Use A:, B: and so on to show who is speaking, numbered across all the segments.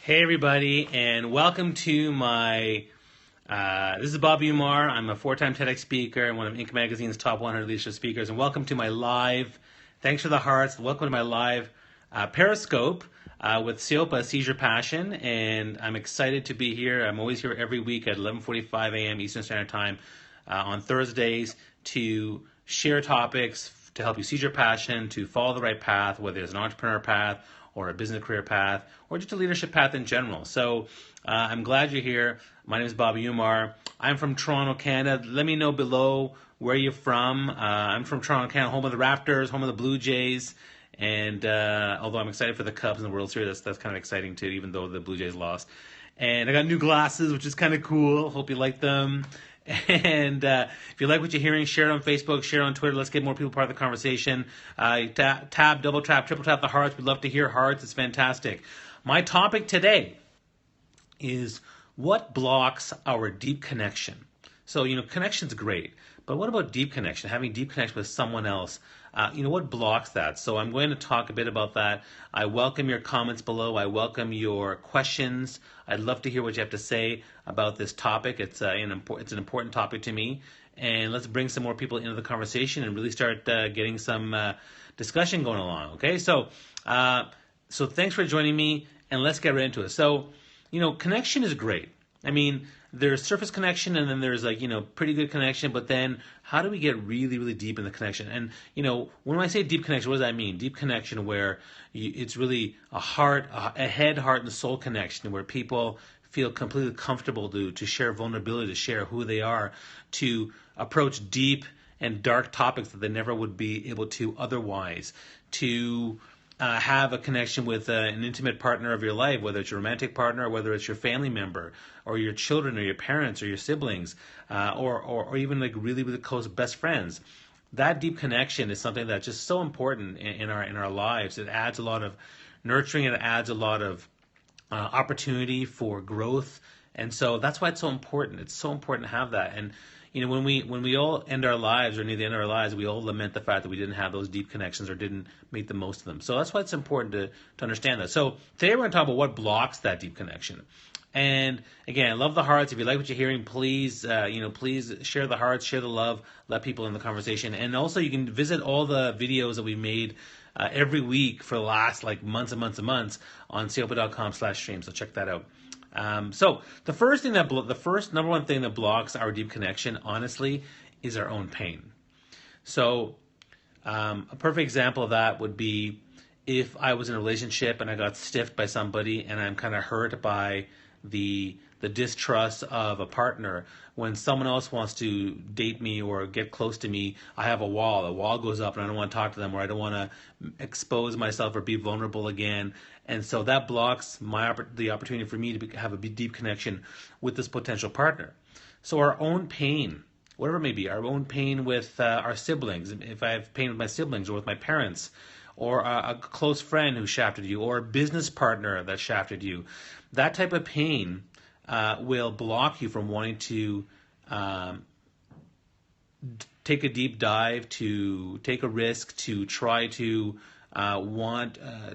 A: Hey everybody, and welcome to my. This is Bob Umar. I'm a four-time TEDx speaker and one of Inc. Magazine's top 100 leadership speakers. And welcome to my live. Thanks for the hearts. Welcome to my live Periscope with SEOPA Seize Passion, and I'm excited to be here. I'm always here every week at 11:45 a.m. Eastern Standard Time on Thursdays to share topics to help you seize your passion, to follow the right path, whether it's an entrepreneur path or a business career path, or just a leadership path in general. So I'm glad you're here. My name is Bob Umar. I'm from Toronto, Canada. Let me know below where you're from. I'm from Toronto, Canada, home of the Raptors, home of the Blue Jays. And although I'm excited for the Cubs in the World Series, that's kind of exciting too, even though the Blue Jays lost. And I got new glasses, which is kind of cool. Hope you like them. And if you like what you're hearing, share it on Facebook, share it on Twitter. Let's get more people part of the conversation. Tab, double tap, triple tap the hearts. We'd love to hear hearts. It's fantastic. My topic today is what blocks our deep connection. So, connection's great, but what about deep connection, having deep connection with someone else? What blocks that? So I'm going to talk a bit about that. I welcome your comments below. I welcome your questions. I'd love to hear what you have to say about this topic. It's an important topic to me. And let's bring some more people into the conversation and really start getting some discussion going along. Okay, so thanks for joining me, and let's get right into it. So, connection is great. I mean, there's surface connection, and then there's pretty good connection, but then how do we get really, really deep in the connection? And, when I say deep connection, what does that mean? Deep connection where it's really a head, heart, and soul connection where people feel completely comfortable to share vulnerability, to share who they are, to approach deep and dark topics that they never would be able to otherwise, to have a connection with an intimate partner of your life, whether it's your romantic partner, or whether it's your family member, or your children, or your parents, or your siblings, or even like really, really close best friends. That deep connection is something that's just so important in our lives. It adds a lot of nurturing. It adds a lot of opportunity for growth, and so that's why it's so important. It's so important to have that. And when we all end our lives or near the end of our lives, we all lament the fact that we didn't have those deep connections or didn't make the most of them. So that's why it's important to understand that. So today we're going to talk about what blocks that deep connection. And again, I love the hearts. If you like what you're hearing, please share the hearts, share the love, let people in the conversation. And also you can visit all the videos that we made every week for the last months and months and months on seopa.com/stream. So check that out. So the first number one thing that blocks our deep connection, honestly, is our own pain. So a perfect example of that would be if I was in a relationship and I got stiffed by somebody and I'm kind of hurt by the distrust of a partner. When someone else wants to date me or get close to me, I have a wall. The wall goes up and I don't want to talk to them, or I don't want to expose myself or be vulnerable again. And so that blocks the opportunity for me to have a deep connection with this potential partner. So our own pain, whatever it may be, our own pain with our siblings, if I have pain with my siblings or with my parents, or a close friend who shafted you, or a business partner that shafted you, that type of pain will block you from wanting to take a deep dive, to take a risk, to try to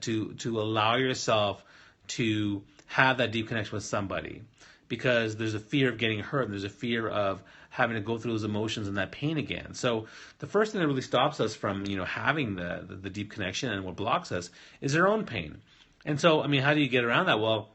A: to allow yourself to have that deep connection with somebody, because there's a fear of getting hurt, and there's a fear of having to go through those emotions and that pain again. So the first thing that really stops us from having the deep connection, and what blocks us, is our own pain. And so, how do you get around that? Well,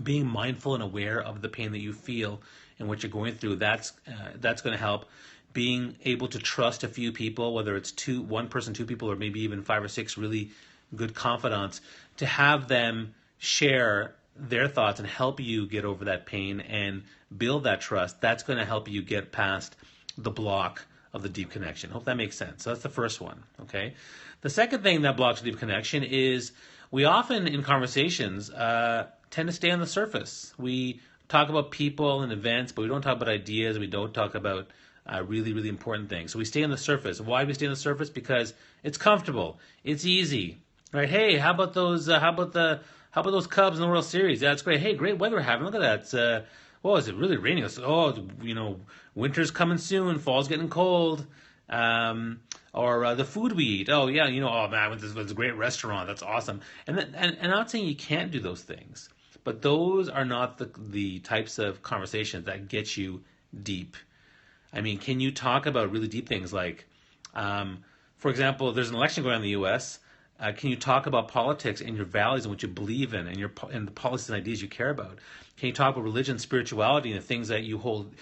A: being mindful and aware of the pain that you feel and what you're going through, that's going to help. Being able to trust a few people, whether it's one person, two people, or maybe even 5 or 6 really good confidants, to have them share their thoughts and help you get over that pain and build that trust. That's going to help you get past the block of the deep connection. Hope that makes sense. So that's the first one. Okay. The second thing that blocks deep connection is we often in conversations tend to stay on the surface. We talk about people and events, but we don't talk about ideas. We don't talk about really, really important things. So we stay on the surface. Why do we stay on the surface? Because it's comfortable. It's easy, right? Hey, how about those? How about those Cubs in the World Series? Yeah, that's great. Hey, great weather we're having. Look at that. Is it really raining? Winter's coming soon. Fall's getting cold. Or the food we eat. Oh yeah, oh man, this was a great restaurant. That's awesome. And I'm not saying you can't do those things, but those are not the types of conversations that get you deep. I mean, can you talk about really deep things like, for example, there's an election going on in the U.S. Can you talk about politics and your values and what you believe in and the policies and ideas you care about? Can you talk about religion, spirituality, and the things that you hold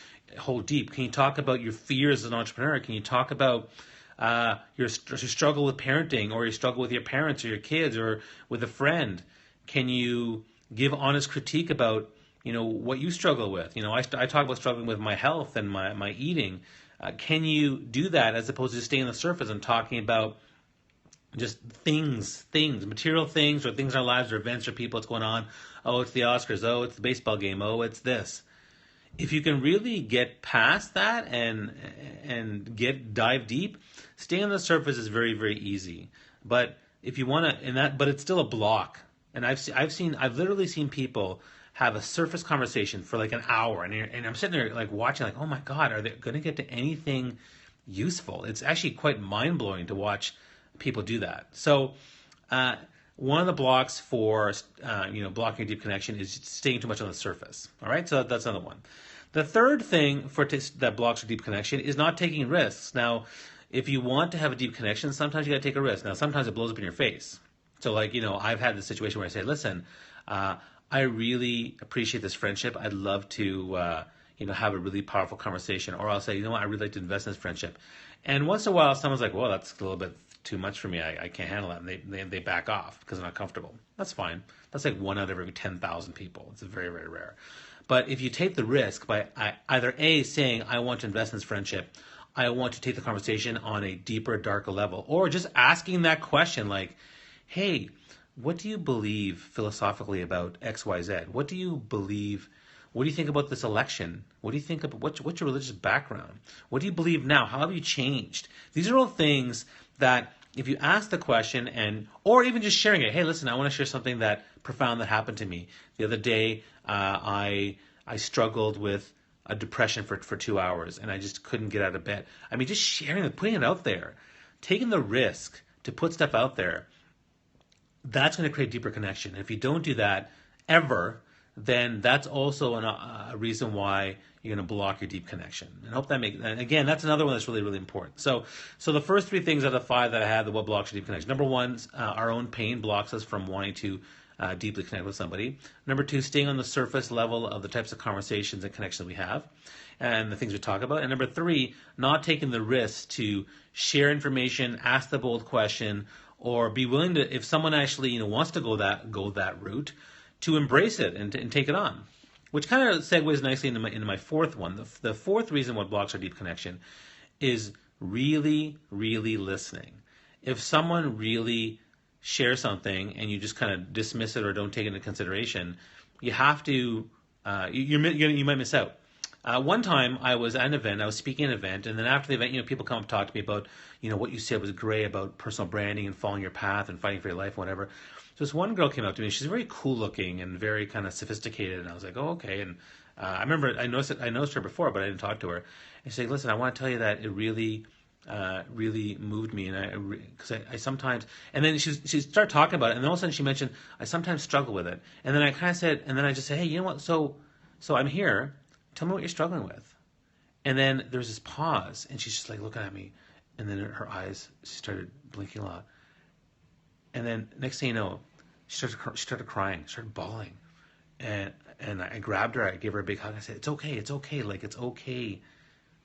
A: deep? Can you talk about your fears as an entrepreneur? Can you talk about your struggle with parenting, or your struggle with your parents or your kids or with a friend? Can you give honest critique about what you struggle with? I talk about struggling with my health and my eating. Can you do that as opposed to just staying on the surface and talking about just things, material things, or things in our lives, or events, or people, what's going on? Oh, it's the Oscars. Oh, it's the baseball game. Oh, it's this. If you can really get past that and dive deep, staying on the surface is very, very easy. But if you want to, but it's still a block. And I've literally seen people have a surface conversation for like an hour, and I'm sitting there like watching, like, oh my God, are they going to get to anything useful? It's actually quite mind blowing to watch people do that. So one of the blocks for blocking a deep connection is staying too much on the surface. All right, so that's another one. The third thing that blocks a deep connection is not taking risks. Now, if you want to have a deep connection, sometimes you got to take a risk. Now, sometimes it blows up in your face. So, like, I've had this situation where I say, listen, I really appreciate this friendship. I'd love to have a really powerful conversation. Or I'll say, I really like to invest in this friendship. And once in a while, someone's like, well, that's a little bit too much for me. I can't handle that. And they back off because they're not comfortable. That's fine. That's like 1 out of every 10,000 people. It's very, very rare. But if you take the risk by either A, saying, I want to invest in this friendship, I want to take the conversation on a deeper, darker level, or just asking that question like, hey, what do you believe philosophically about X, Y, Z? What do you believe? What do you think about this election? What do you think about what's your religious background? What do you believe now? How have you changed? These are all things that if you ask the question or even just sharing it, hey, listen, I want to share something that profound that happened to me. The other day, I struggled with a depression for 2 hours and I just couldn't get out of bed. I mean, just sharing it, putting it out there, taking the risk to put stuff out there, that's going to create deeper connection. And if you don't do that ever, then that's also a reason why you're going to block your deep connection. And I hope that and again, that's another one that's really, really important. So the first 3 things out of the 5 that I have, what blocks your deep connection. Number 1, our own pain blocks us from wanting to deeply connect with somebody. Number 2, staying on the surface level of the types of conversations and connections we have and the things we talk about. And number 3, not taking the risk to share information, ask the bold question, or be willing to, if someone actually wants to go that route, to embrace it and take it on. Which kind of segues nicely into my fourth one. The fourth reason what blocks our deep connection is really, really listening. If someone really shares something and you just kind of dismiss it or don't take it into consideration, you have to, you might miss out. One time I was at an event, I was speaking at an event, and then after the event, people come up and talk to me about, what you said was great about personal branding and following your path and fighting for your life and whatever. So this one girl came up to me. She's very cool looking and very kind of sophisticated, and I was like, oh, okay. And I remember I noticed her before, but I didn't talk to her. And she's like, listen, I want to tell you that it really moved me, and because I sometimes, and then she started talking about it, and then all of a sudden she mentioned I sometimes struggle with it, and then I kind of said, and then I just said, hey, you know what? So I'm here. Tell me what you're struggling with. And then there was this pause, and she's just like looking at me, and then her eyes, she started blinking a lot. And then next thing you know, she started crying, started bawling. And I grabbed her, I gave her a big hug. I said, it's okay. Like, it's okay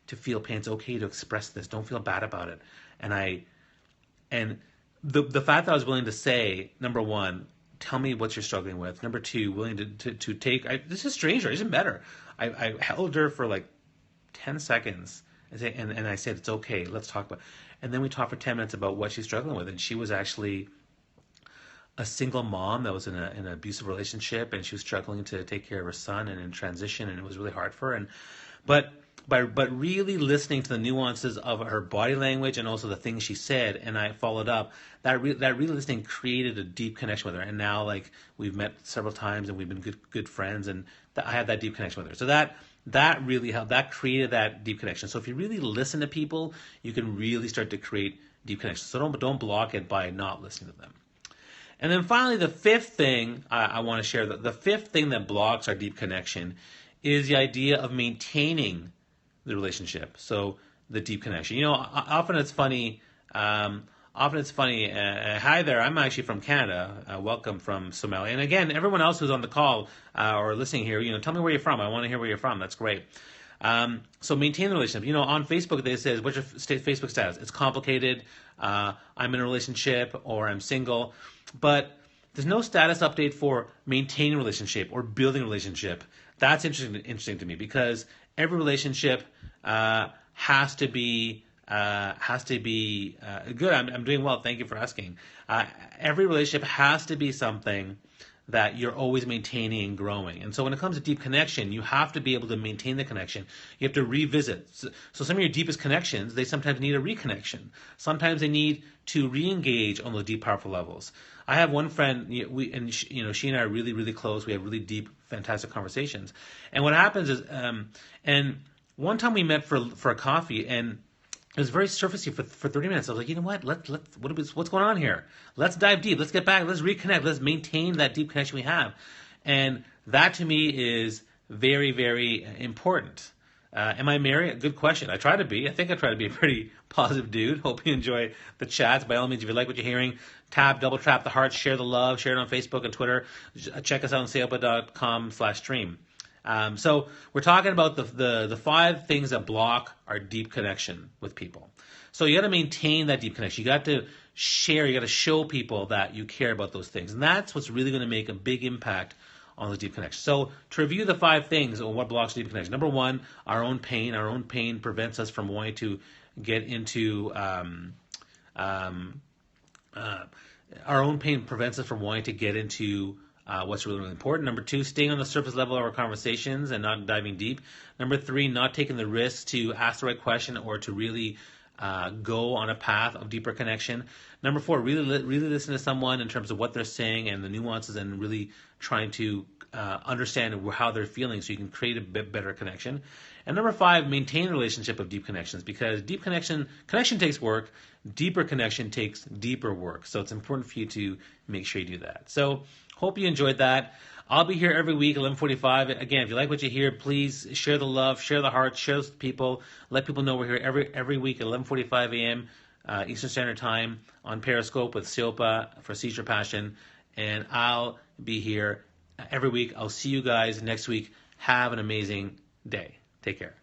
A: to feel pain. It's okay to express this. Don't feel bad about it. And the fact that I was willing to say, number 1, tell me what you're struggling with. Number 2, willing to take, this is stranger, it isn't better. I held her for like 10 seconds and I said, it's okay, let's talk about it. And then we talked for 10 minutes about what she's struggling with. And she was actually a single mom that was in an abusive relationship, and she was struggling to take care of her son and in transition, and it was really hard for her. But really listening to the nuances of her body language and also the things she said, and I followed up, that really listening created a deep connection with her. And now, like, we've met several times and we've been good friends, and I had that deep connection with her. So that really helped. That created that deep connection. So if you really listen to people, you can really start to create deep connections. So don't block it by not listening to them. And then finally, the fifth thing I want to share, the fifth thing that blocks our deep connection is the idea of maintaining the relationship. So the deep connection. Often it's funny. Hi there. I'm actually from Canada. Welcome from Somalia. And again, everyone else who's on the call or listening here, tell me where you're from. I want to hear where you're from. That's great. So maintain the relationship. On Facebook, they say, what's your Facebook status? It's complicated. I'm in a relationship or I'm single. But there's no status update for maintaining a relationship or building a relationship. That's interesting to me because every relationship has to be good. I'm doing well. Thank you for asking. Every relationship has to be something that you're always maintaining and growing. And so when it comes to deep connection, you have to be able to maintain the connection. You have to revisit. So some of your deepest connections, they sometimes need a reconnection. Sometimes they need to re-engage on those deep, powerful levels. I have one friend, she and I are really, really close. We have really deep, fantastic conversations. And what happens is, and one time we met for a coffee, and it was very surfacey for 30 minutes. I was like, you know what? What's going on here? Let's dive deep. Let's get back. Let's reconnect. Let's maintain that deep connection we have. And that to me is very, very important. Am I married? Good question. I try to be. I think I try to be a pretty positive dude. Hope you enjoy the chats. By all means, if you like what you're hearing, double tap the heart, share the love, share it on Facebook and Twitter. Check us out on seopa.com/stream. So we're talking about the 5 things that block our deep connection with people. So you got to maintain that deep connection. You got to share. You got to show people that you care about those things, and that's what's really going to make a big impact on the deep connection. So to review the 5 things on what blocks deep connection. Number 1, our own pain. Our own pain prevents us from wanting to get into what's really, really important. Number 2, staying on the surface level of our conversations and not diving deep. Number 3, not taking the risk to ask the right question or to really go on a path of deeper connection. Number 4, really listen to someone in terms of what they're saying and the nuances, and really trying to understand how they're feeling so you can create a bit better connection. And number 5, maintain a relationship of deep connections, because deep connection takes work. Deeper connection takes deeper work. So it's important for you to make sure you do that. So hope you enjoyed that. I'll be here every week, 11:45. Again, if you like what you hear, please share the love, share the heart, share with people. Let people know we're here every week at 11:45 a.m. Eastern Standard Time on Periscope with Seopa for Seize Your Passion. And I'll be here every week. I'll see you guys next week. Have an amazing day. Take care.